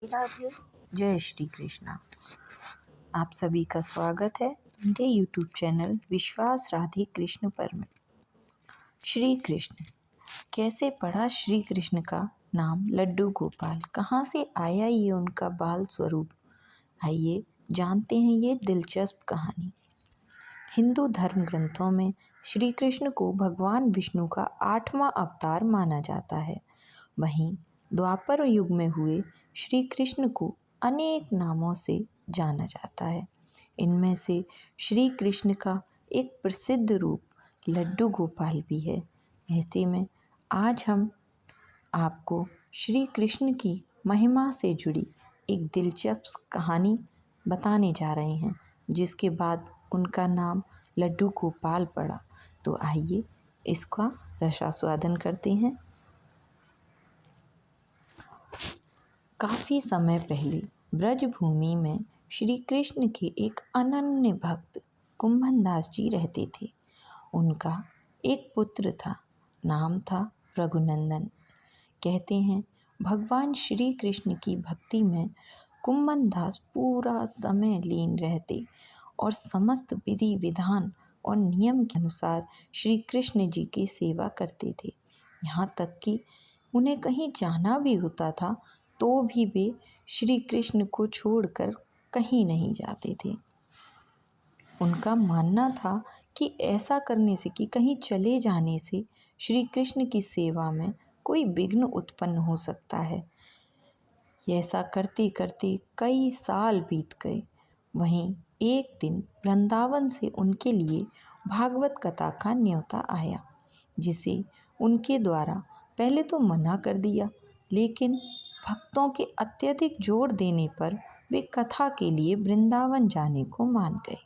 राधे, जय श्री कृष्णा। आप सभी का स्वागत है मेरे यूट्यूब चैनल विश्वास राधे कृष्ण पर में। श्री कृष्ण कैसे पड़ा श्री कृष्ण का नाम लड्डू गोपाल, कहाँ से आया ये उनका बाल स्वरूप, आइए जानते हैं ये दिलचस्प कहानी। हिंदू धर्म ग्रंथों में श्री कृष्ण को भगवान विष्णु का 8वां अवतार माना जाता है। वहीं द्वापर युग में हुए श्री कृष्ण को अनेक नामों से जाना जाता है। इनमें से श्री कृष्ण का एक प्रसिद्ध रूप लड्डू गोपाल भी है। ऐसे में आज हम आपको श्री कृष्ण की महिमा से जुड़ी एक दिलचस्प कहानी बताने जा रहे हैं, जिसके बाद उनका नाम लड्डू गोपाल पड़ा। तो आइए इसका रसास्वादन करते हैं। काफ़ी समय पहले ब्रजभूमि में श्री कृष्ण के एक अनन्य भक्त कुंभनदास जी रहते थे। उनका एक पुत्र था, नाम था रघुनंदन। कहते हैं भगवान श्री कृष्ण की भक्ति में कुंभनदास पूरा समय लीन रहते और समस्त विधि विधान और नियम के अनुसार श्री कृष्ण जी की सेवा करते थे। यहाँ तक कि उन्हें कहीं जाना भी होता था तो भी वे श्री कृष्ण को छोड़कर कहीं नहीं जाते थे। उनका मानना था कि ऐसा करने से, कि कहीं चले जाने से श्री कृष्ण की सेवा में कोई विघ्न उत्पन्न हो सकता है। ऐसा करते करते कई साल बीत गए। वहीं एक दिन वृंदावन से उनके लिए भागवत कथा का न्योता आया, जिसे उनके द्वारा पहले तो मना कर दिया, लेकिन भक्तों के अत्यधिक जोर देने पर वे कथा के लिए वृंदावन जाने को मान गए।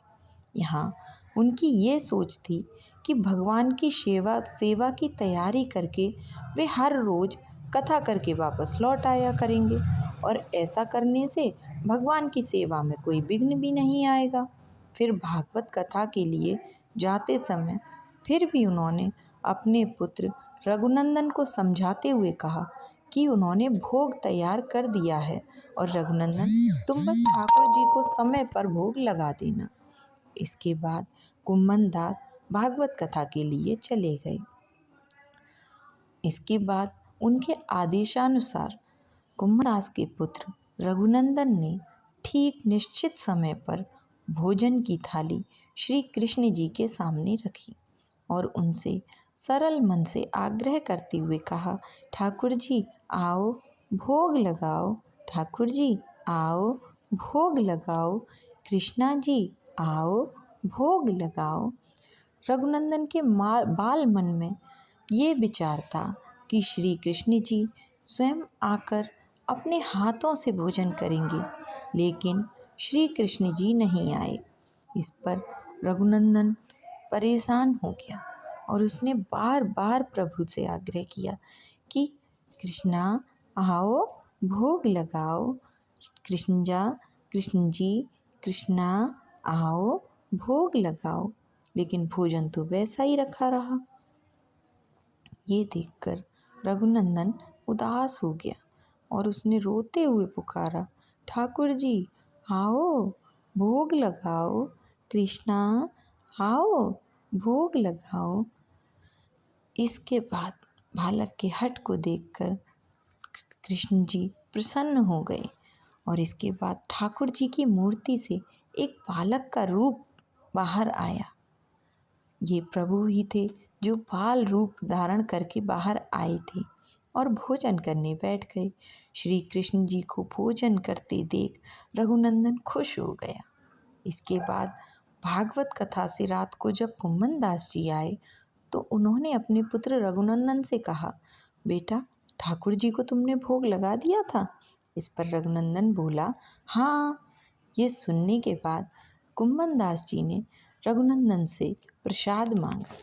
यहाँ उनकी ये सोच थी कि भगवान की सेवा की तैयारी करके वे हर रोज़ कथा करके वापस लौट आया करेंगे, और ऐसा करने से भगवान की सेवा में कोई विघ्न भी नहीं आएगा। फिर भागवत कथा के लिए जाते समय फिर भी उन्होंने अपने पुत्र रघुनंदन को समझाते हुए कहा कि उन्होंने भोग तैयार कर दिया है और रघुनंदन तुम बस ठाकुर जी को समय पर भोग लगा देना। इसके बाद कुंभनदास भागवत कथा के लिए चले गए। इसके बाद उनके आदेशानुसार कुंभदास के पुत्र रघुनंदन ने ठीक निश्चित समय पर भोजन की थाली श्री कृष्ण जी के सामने रखी और उनसे सरल मन से आग्रह करते हुए कहा, ठाकुर जी आओ भोग लगाओ, ठाकुर जी आओ भोग लगाओ, कृष्णा जी आओ भोग लगाओ। रघुनंदन के बाल मन में ये विचार था कि श्री कृष्ण जी स्वयं आकर अपने हाथों से भोजन करेंगे, लेकिन श्री कृष्ण जी नहीं आए। इस पर रघुनंदन परेशान हो गया और उसने बार बार प्रभु से आग्रह किया कि कृष्णा आओ भोग लगाओ, कृष्ण जी कृष्णा आओ भोग लगाओ, लेकिन भोजन तो वैसा ही रखा रहा। ये देखकर रघुनंदन उदास हो गया और उसने रोते हुए पुकारा, ठाकुर जी आओ भोग लगाओ, कृष्णा आओ भोग लगाओ। इसके बाद बालक के हठ को देखकर कृष्ण जी प्रसन्न हो गए और इसके बाद ठाकुर जी की मूर्ति से एक बालक का रूप बाहर आया। ये प्रभु ही थे जो बाल रूप धारण करके बाहर आए थे और भोजन करने बैठ गए। श्री कृष्ण जी को भोजन करते देख रघुनंदन खुश हो गया। इसके बाद भागवत कथा से रात को जब कुंभनदास जी आए तो उन्होंने अपने पुत्र रघुनंदन से कहा, बेटा ठाकुर जी को तुमने भोग लगा दिया था? इस पर रघुनंदन बोला, हाँ। ये सुनने के बाद कुंभनदास जी ने रघुनंदन से प्रसाद मांगा।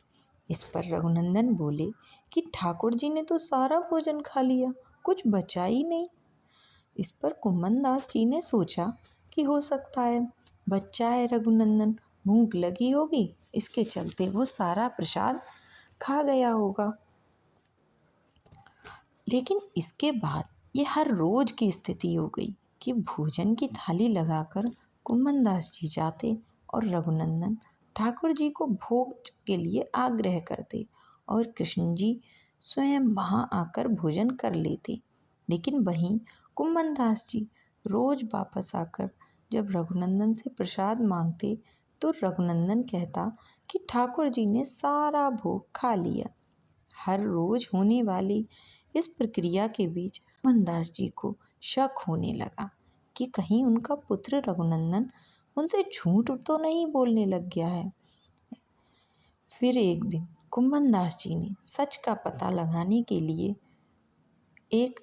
इस पर रघुनंदन बोले कि ठाकुर जी ने तो सारा भोजन खा लिया, कुछ बचा ही नहीं। इस पर कुंभनदास जी ने सोचा कि हो सकता है बच्चा है रघुनंदन, भूख लगी होगी, इसके चलते वो सारा प्रसाद खा गया होगा। लेकिन इसके बाद ये हर रोज की स्थिति हो गई कि भोजन की थाली लगाकर कुम्भनदास जी जाते और रघुनंदन ठाकुर जी को भोग के लिए आग्रह करते और कृष्ण जी स्वयं वहां आकर भोजन कर लेते। लेकिन वहीं कुम्भनदास जी रोज वापस आकर जब रघुनंदन से प्रसाद मांगते तो रघुनंदन कहता कि ठाकुर जी ने सारा भोग खा लिया। हर रोज होने वाली इस प्रक्रिया के बीच कुम्भनदास जी को शक होने लगा कि कहीं उनका पुत्र रघुनंदन उनसे झूठ तो नहीं बोलने लग गया है। फिर एक दिन कुम्भनदास जी ने सच का पता लगाने के लिए एक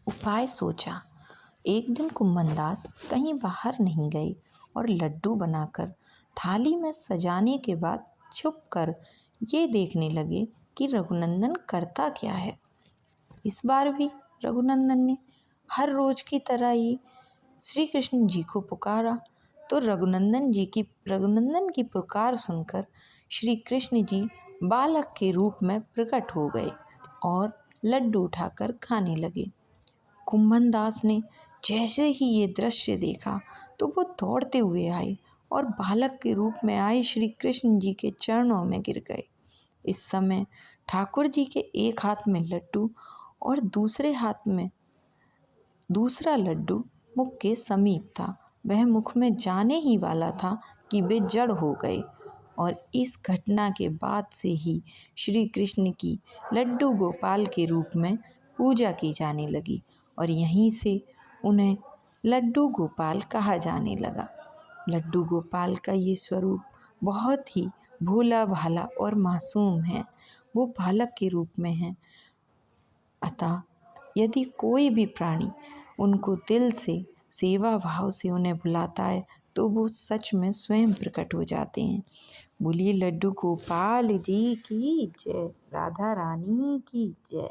उपाय सोचा। एक दिन कुम्भनदास कहीं बाहर नहीं गए और लड्डू बनाकर थाली में सजाने के बाद छुप कर ये देखने लगे कि रघुनंदन करता क्या है। इस बार भी रघुनंदन ने हर रोज की तरह ही श्री कृष्ण जी को पुकारा तो रघुनंदन की पुकार सुनकर श्री कृष्ण जी बालक के रूप में प्रकट हो गए और लड्डू उठाकर खाने लगे। कुम्भनदास ने जैसे ही ये दृश्य देखा तो वो दौड़ते हुए आए और बालक के रूप में आए श्री कृष्ण जी के चरणों में गिर गए। इस समय ठाकुर जी के एक हाथ में लड्डू और दूसरे हाथ में दूसरा लड्डू मुख के समीप था। वह मुख में जाने ही वाला था कि वे जड़ हो गए और इस घटना के बाद से ही श्री कृष्ण की लड्डू गोपाल के रूप में पूजा की जाने लगी और यहीं से उन्हें लड्डू गोपाल कहा जाने लगा। लड्डू गोपाल का ये स्वरूप बहुत ही भोला भाला और मासूम है। वो बालक के रूप में है। अतः यदि कोई भी प्राणी उनको दिल से सेवा भाव से उन्हें बुलाता है तो वो सच में स्वयं प्रकट हो जाते हैं। बोलिए लड्डू गोपाल जी की जय, राधा रानी की जय।